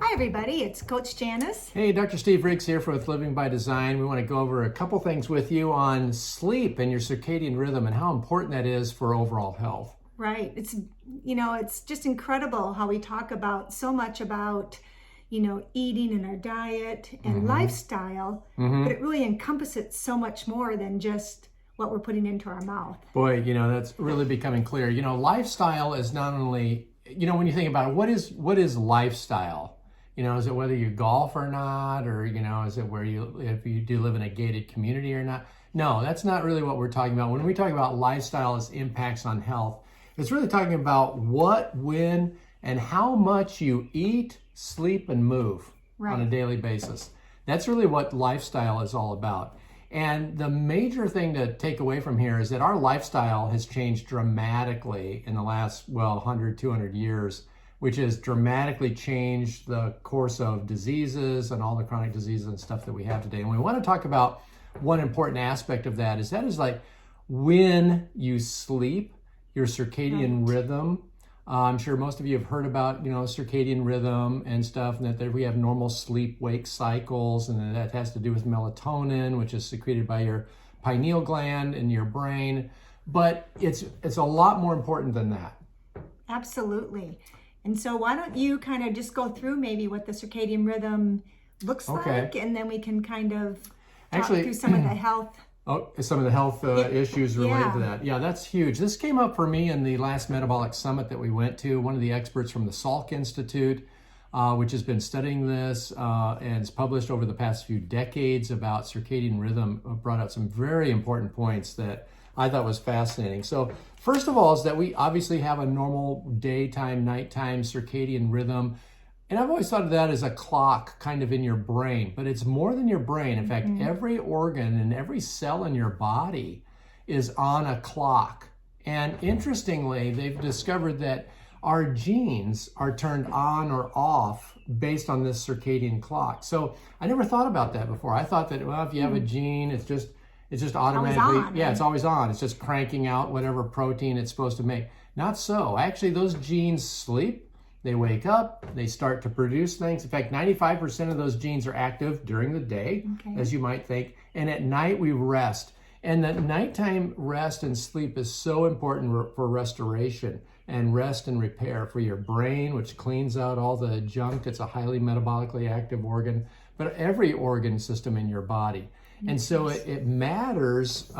Hi everybody, it's Coach Janice. Hey, Dr. Steve Riggs here with Living by Design. We want to go over a couple things with you on sleep and your circadian rhythm and how important that is for overall health. Right. It's just incredible how we talk about so much about, eating and our diet and lifestyle, but it really encompasses so much more than just what we're putting into our mouth. Boy, that's really becoming clear. Lifestyle is not only, when you think about it, what is lifestyle? Is it whether you golf or not, or, is it if you do live in a gated community or not? No, that's not really what we're talking about. When we talk about lifestyle as impacts on health, it's really talking about what, when, and how much you eat, sleep, and move on a daily basis. That's really what lifestyle is all about. And the major thing to take away from here is that our lifestyle has changed dramatically in the last, 100, 200 years, which has dramatically changed the course of diseases and all the chronic diseases and stuff that we have today. And we want to talk about one important aspect of that is like when you sleep, your circadian rhythm. I'm sure most of you have heard about, circadian rhythm and stuff, and that we have normal sleep-wake cycles, and that has to do with melatonin, which is secreted by your pineal gland in your brain. But it's a lot more important than that. Absolutely. And so why don't you kind of just go through maybe what the circadian rhythm looks like, and then we can kind of talk through some of the health. Some of the health issues related to that. Yeah, that's huge. This came up for me in the last metabolic summit that we went to. One of the experts from the Salk Institute, which has been studying this and is published over the past few decades about circadian rhythm, brought out some very important points that I thought was fascinating. So first of all is that we obviously have a normal daytime, nighttime circadian rhythm. And I've always thought of that as a clock kind of in your brain, but it's more than your brain. In fact, every organ and every cell in your body is on a clock. And interestingly, they've discovered that our genes are turned on or off based on this circadian clock. So I never thought about that before. I thought that, if you have a gene, it's just automatically, on, right? It's always on. It's just cranking out whatever protein it's supposed to make. Not so. Actually, those genes sleep. They wake up, they start to produce things. In fact, 95% of those genes are active during the day, as you might think. And at night, we rest. And that nighttime rest and sleep is so important for restoration and rest and repair for your brain, which cleans out all the junk. It's a highly metabolically active organ, but every organ system in your body. And so it matters.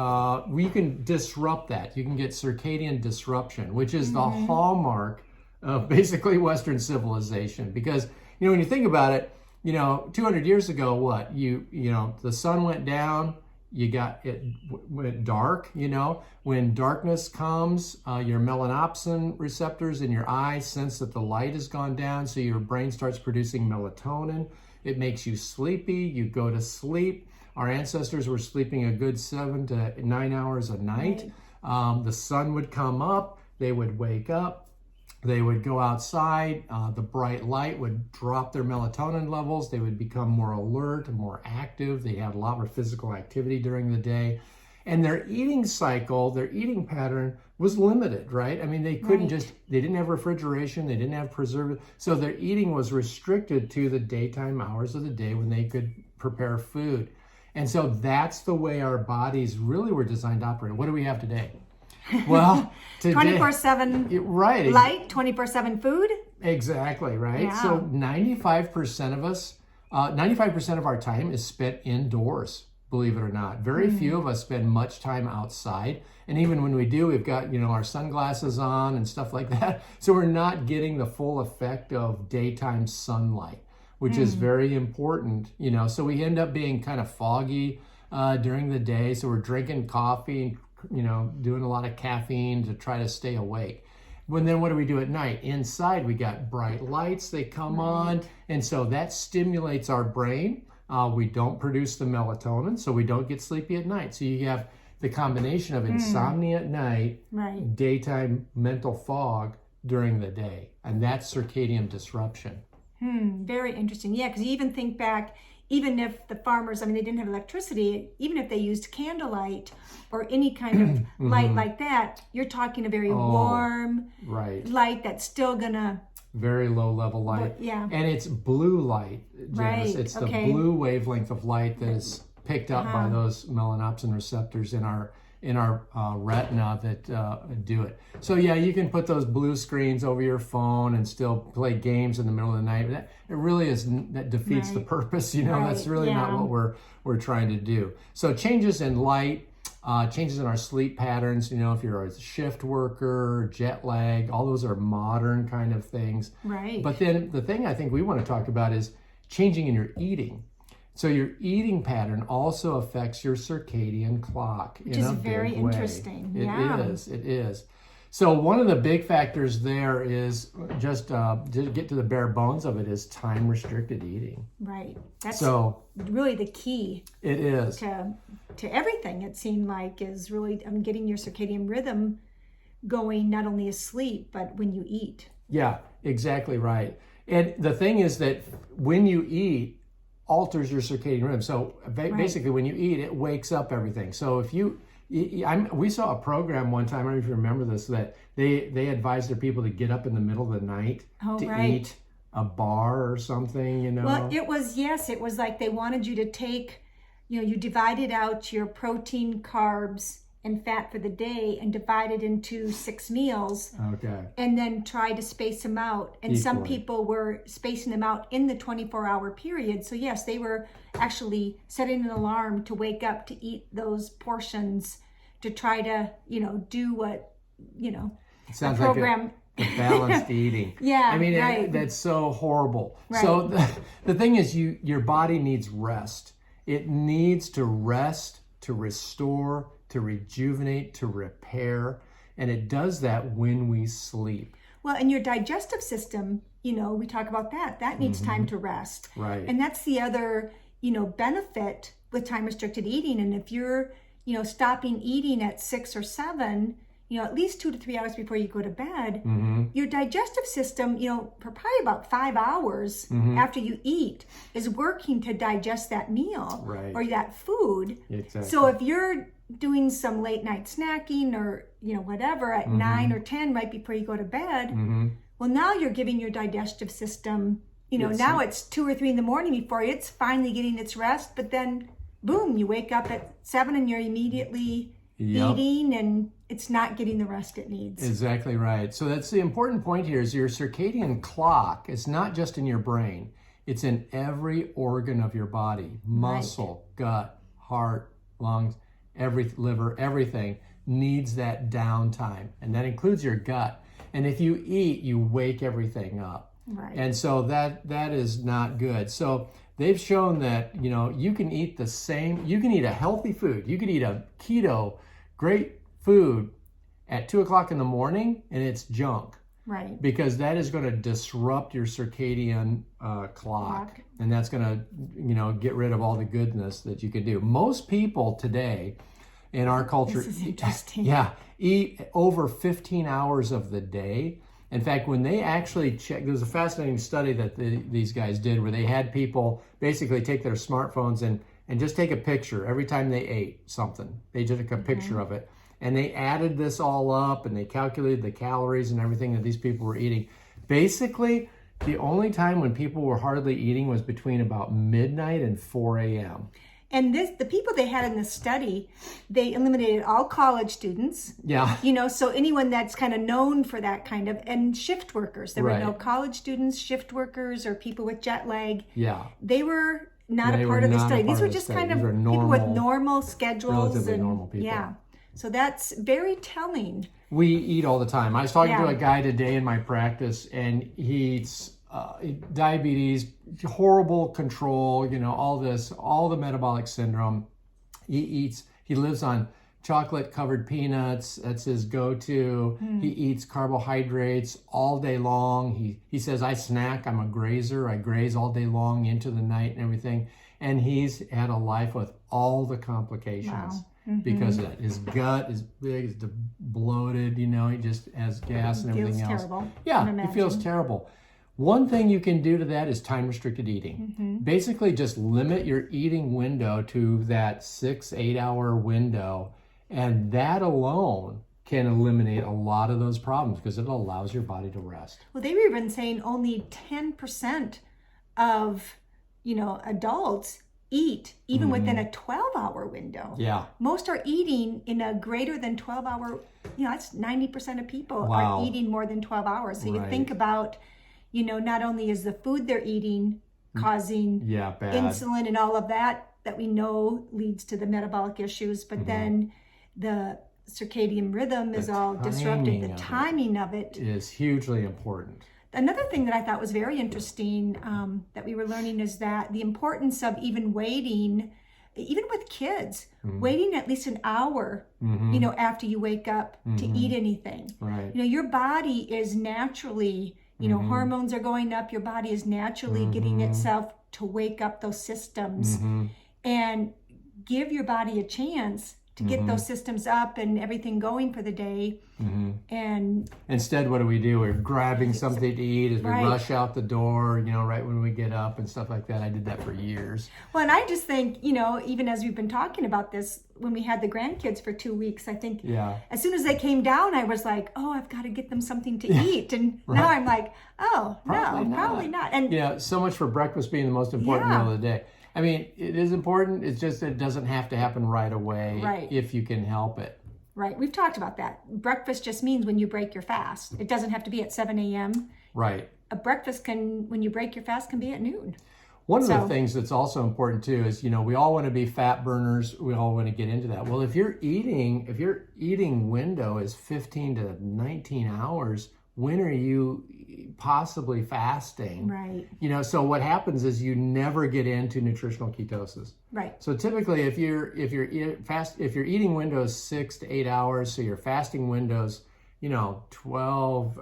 We can disrupt that. You can get circadian disruption, which is the hallmark of basically Western civilization. Because, when you think about it, 200 years ago, the sun went down, it went dark, when darkness comes, your melanopsin receptors in your eye sense that the light has gone down, so your brain starts producing melatonin. It makes you sleepy, you go to sleep. Our ancestors were sleeping a good 7 to 9 hours a night. The sun would come up, they would wake up, they would go outside, the bright light would drop their melatonin levels, they would become more alert and more active, they had a lot more physical activity during the day. And their eating cycle, their eating pattern was limited, right? I mean, they couldn't they didn't have refrigeration, they didn't have preservatives, so their eating was restricted to the daytime hours of the day when they could prepare food. And so that's the way our bodies really were designed to operate. What do we have today? Well, today, 24/7 light, 24/7 food. Exactly, right? Yeah. So 95% of us, 95% of our time is spent indoors, believe it or not. Very few of us spend much time outside. And even when we do, we've got, our sunglasses on and stuff like that. So we're not getting the full effect of daytime sunlight, which is very important, So we end up being kind of foggy during the day. So we're drinking coffee and, doing a lot of caffeine to try to stay awake. But then what do we do at night? Inside, we got bright lights, they come on. And so that stimulates our brain. We don't produce the melatonin, so we don't get sleepy at night. So you have the combination of insomnia at night, daytime mental fog during the day. And that's circadian disruption. Very interesting. Yeah, because you even think back, even if the farmers, they didn't have electricity, even if they used candlelight or any kind of light like that, you're talking a very warm light that's still gonna very low level light. Yeah. And it's blue light, Janice. Right. It's the Okay. blue wavelength of light that is picked up by those melanopsin receptors in our retina that do it. So yeah, you can put those blue screens over your phone and still play games in the middle of the night. It really that defeats the purpose. That's really not what we're trying to do. So changes in light, changes in our sleep patterns. If you're a shift worker, jet lag, all those are modern kind of things. Right. But then the thing I think we want to talk about is changing in your eating. So your eating pattern also affects your circadian clock in a big way. Which is very interesting. It is. So one of the big factors there is just to get to the bare bones of it is time-restricted eating. Right. That's really the key. It is. To everything, it seemed like, is really getting your circadian rhythm going, not only asleep, but when you eat. Yeah, exactly right. And the thing is that when you eat, alters your circadian rhythm. So basically when you eat, it wakes up everything. So if we saw a program one time, I don't know if you remember this, that they advised their people to get up in the middle of the night to eat a bar or something, Well, it was like they wanted you to take, you divided out your protein, carbs, and fat for the day and divide it into 6 meals. Okay. And then try to space them out. And some people were spacing them out in the 24-hour period. So yes, they were actually setting an alarm to wake up to eat those portions to try to, do what, it sounds the program. Like balanced eating. Yeah, I mean, that's so horrible. Right. So the thing is, your body needs rest. It needs to rest, to restore, to rejuvenate, to repair, and it does that when we sleep. Well, and your digestive system, we talk about that needs time to rest. Right. And that's the other, benefit with time-restricted eating. And if you're, stopping eating at 6 or 7, at least 2 to 3 hours before you go to bed, your digestive system, for probably about 5 hours after you eat, is working to digest that meal or that food. Exactly. So if you're doing some late night snacking or, whatever at 9 or 10 right before you go to bed, well, now you're giving your digestive system, now it's 2 or 3 in the morning before it's finally getting its rest, but then boom, you wake up at 7 and you're immediately eating and it's not getting the rest it needs. Exactly right. So that's the important point here is your circadian clock is not just in your brain. It's in every organ of your body, muscle, gut, heart, lungs, liver, everything needs that downtime. And that includes your gut. And if you eat, you wake everything up. Right. And so that is not good. So they've shown that, you can eat you can eat a healthy food. You can eat a keto, great food at 2 o'clock in the morning and it's junk. Right. Because that is going to disrupt your circadian clock. And that's going to, get rid of all the goodness that you could do. Most people today in our culture, this is interesting. Eat over 15 hours of the day. In fact, when they actually checked, there was a fascinating study that these guys did where they had people basically take their smartphones and just take a picture every time they ate something. They just took a picture of it. And they added this all up and they calculated the calories and everything that these people were eating. Basically, the only time when people were hardly eating was between about midnight and 4 a.m. And the people they had in this study, they eliminated all college students. Yeah. So anyone that's kind of known for that kind of, and shift workers. There were no college students, shift workers, or people with jet lag. Yeah. They were not a part of the study. These were just kind of people with normal schedules. Relatively normal people. Yeah. So that's very telling. We eat all the time. I was talking to a guy today in my practice, and he eats diabetes, horrible control, all the metabolic syndrome. He lives on chocolate covered peanuts. That's his go-to. He eats carbohydrates all day long. He says, I snack. I'm a grazer. I graze all day long into the night and everything. And he's had a life with all the complications. Wow. Because of that. His gut is big, it's bloated, he just has gas and everything else. Feels terrible. Yeah, it feels terrible. One thing you can do to that is time-restricted eating. Basically, just limit your eating window to that 6-8 hour window, and that alone can eliminate a lot of those problems because it allows your body to rest. Well, they were even saying only 10% of, adults eat even within a 12-hour window. Yeah. Most are eating in a greater than 12-hour, that's 90% of people Wow. are eating more than 12 hours. So Right. you think about, not only is the food they're eating causing bad insulin and all of that we know leads to the metabolic issues, but then the circadian rhythm is all disrupted. The timing of it is hugely important. Another thing that I thought was very interesting that we were learning is that the importance of even waiting, even with kids, waiting at least an hour, after you wake up to eat anything. Right. Your body is naturally, hormones are going up. Your body is naturally getting itself to wake up those systems and give your body a chance to get those systems up and everything going for the day. And instead, what do? We're grabbing something to eat as we rush out the door, right when we get up and stuff like that. I did that for years. Well, and I just think, even as we've been talking about this, when we had the grandkids for 2 weeks, I think as soon as they came down, I was like, oh, I've got to get them something to eat. And now I'm like, oh, probably not. And so much for breakfast being the most important meal of the day. I mean, it is important. It's just that it doesn't have to happen right away if you can help it. Right. We've talked about that. Breakfast just means when you break your fast. It doesn't have to be at 7 a.m. Right. A breakfast when you break your fast, can be at noon. One of the things that's also important too is, we all want to be fat burners. We all want to get into that. Well, if your eating window is 15 to 19 hours, when are you possibly fasting? Right. So what happens is you never get into nutritional ketosis. Right. So typically, if your eating window is 6 to 8 hours, so your fasting windows, 12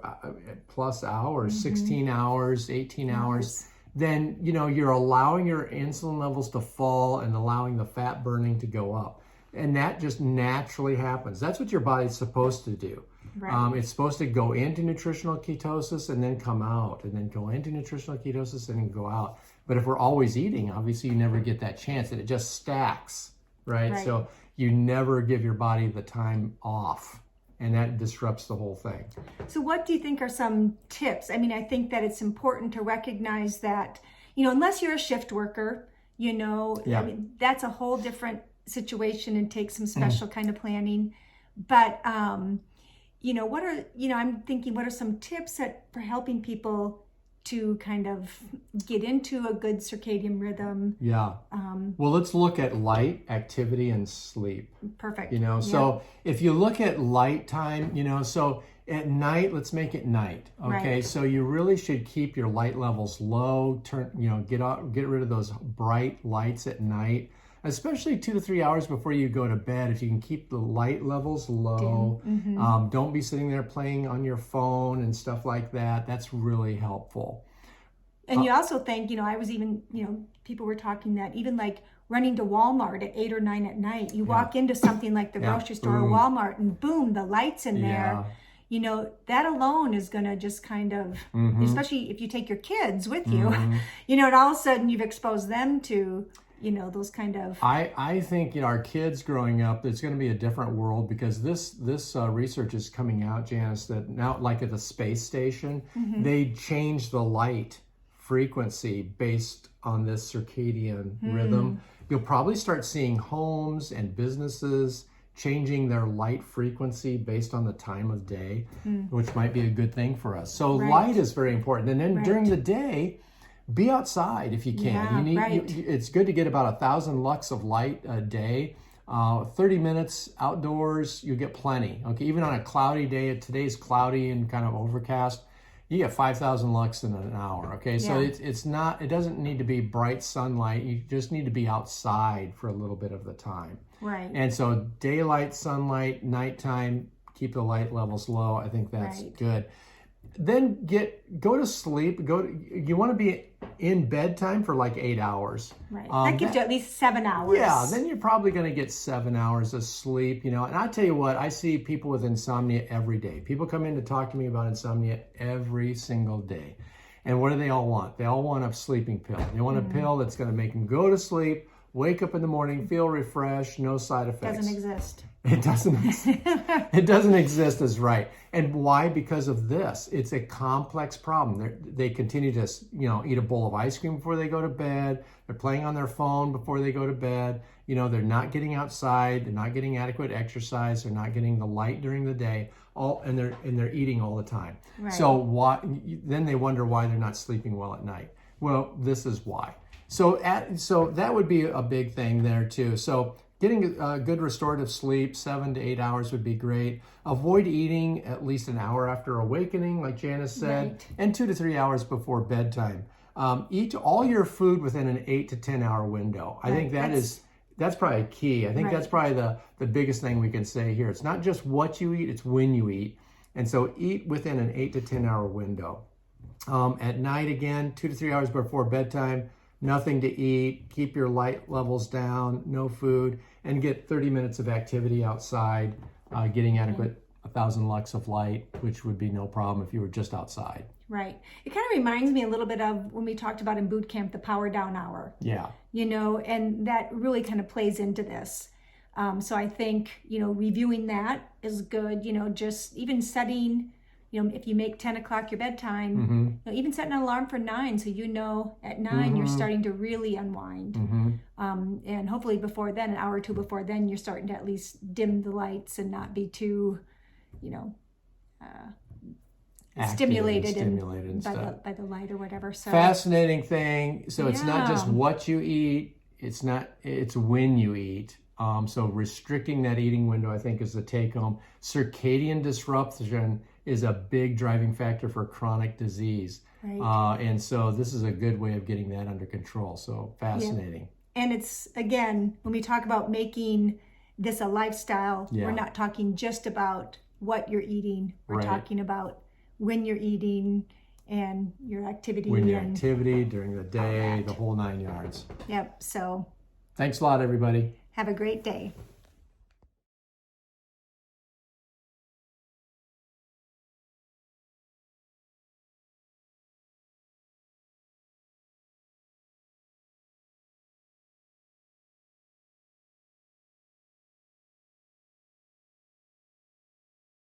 plus hours, 16 hours, 18 hours, then you're allowing your insulin levels to fall and allowing the fat burning to go up, and that just naturally happens. That's what your body's supposed to do. Right. It's supposed to go into nutritional ketosis and then come out, and then go into nutritional ketosis and then go out. But if we're always eating, obviously you never get that chance, and it just stacks, right? So you never give your body the time off, and that disrupts the whole thing. So what do you think are some tips? I mean, I think that it's important to recognize that, unless you're a shift worker, I mean, that's a whole different situation and takes some special kind of planning. But I'm thinking, what are some tips for helping people to kind of get into a good circadian rhythm? Yeah. Well, let's look at light, activity, and sleep. Perfect. So if you look at light time, so at night, let's make it night. Okay. Right. So you really should keep your light levels low. Get rid of those bright lights at night. Especially 2 to 3 hours before you go to bed, if you can keep the light levels low. Don't be sitting there playing on your phone and stuff like that. That's really helpful. And you also think, I was even, people were talking that even like running to Walmart at 8 or 9 at night, you walk into something like the grocery store or Walmart, and boom, the lights in there. That alone is going to just kind of, especially if you take your kids with you, and all of a sudden you've exposed them to those kind of... I think, our kids growing up, it's going to be a different world, because this research is coming out, Janice, that now, like at the space station, they change the light frequency based on this circadian rhythm. You'll probably start seeing homes and businesses changing their light frequency based on the time of day, which might be a good thing for us. So light is very important. And then during the day, be outside if you can. It's good to get about 1,000 lux of light a day. 30 minutes outdoors, you get plenty. Okay, even on a cloudy day, today's cloudy and kind of overcast, you get 5,000 lux in an hour. Okay, so it doesn't need to be bright sunlight. You just need to be outside for a little bit of the time. Right. And so daylight, sunlight, nighttime, keep the light levels low. I think that's good. Then go to sleep. You want to be in bedtime for like 8 hours. Right. That gives you at least 7 hours. Yeah, then you're probably going to get 7 hours of sleep, And I tell you what, I see people with insomnia every day. People come in to talk to me about insomnia every single day. And what do they all want? They all want a sleeping pill. They want a pill that's going to make them go to sleep, wake up in the morning, feel refreshed, no side effects. Doesn't exist. It doesn't. It doesn't exist as right. And why? Because of this. It's a complex problem. They continue to, eat a bowl of ice cream before they go to bed. They're playing on their phone before they go to bed. They're not getting outside. They're not getting adequate exercise. They're not getting the light during the day. And they're eating all the time. Right. So then they wonder why they're not sleeping well at night. Well, this is why. So that would be a big thing there too. So getting a good restorative sleep, 7 to 8 hours would be great. Avoid eating at least an hour after awakening, like Janice said, right. And 2 to 3 hours before bedtime. Eat all your food within an 8 to 10 hour window. I think that's probably key. I think right. That's probably the biggest thing we can say here. It's not just what you eat, it's when you eat. And so eat within an 8 to 10 hour window. At night, again, 2 to 3 hours before bedtime, nothing to eat, keep your light levels down, no food, and get 30 minutes of activity outside, getting adequate 1,000 lux of light, which would be no problem if you were just outside. Right. It kind of reminds me a little bit of when we talked about in boot camp, the power down hour. Yeah. And that really kind of plays into this. So I think, reviewing that is good, just even setting, if you make 10 o'clock your bedtime, mm-hmm. Even setting an alarm for 9, so at 9 mm-hmm. you're starting to really unwind. Mm-hmm. And hopefully before then, an hour or two before then, you're starting to at least dim the lights and not be too, stimulated by the light or whatever. So fascinating thing. So it's not just what you eat, it's when you eat. So restricting that eating window, I think, is the take home. Circadian disruption is a big driving factor for chronic disease. Right. And so this is a good way of getting that under control. So fascinating. Yeah. And it's, again, when we talk about making this a lifestyle, we're not talking just about what you're eating. We're right. talking about when you're eating and your activity. During the day, the whole 9 yards. Yep. So thanks a lot, everybody. Have a great day.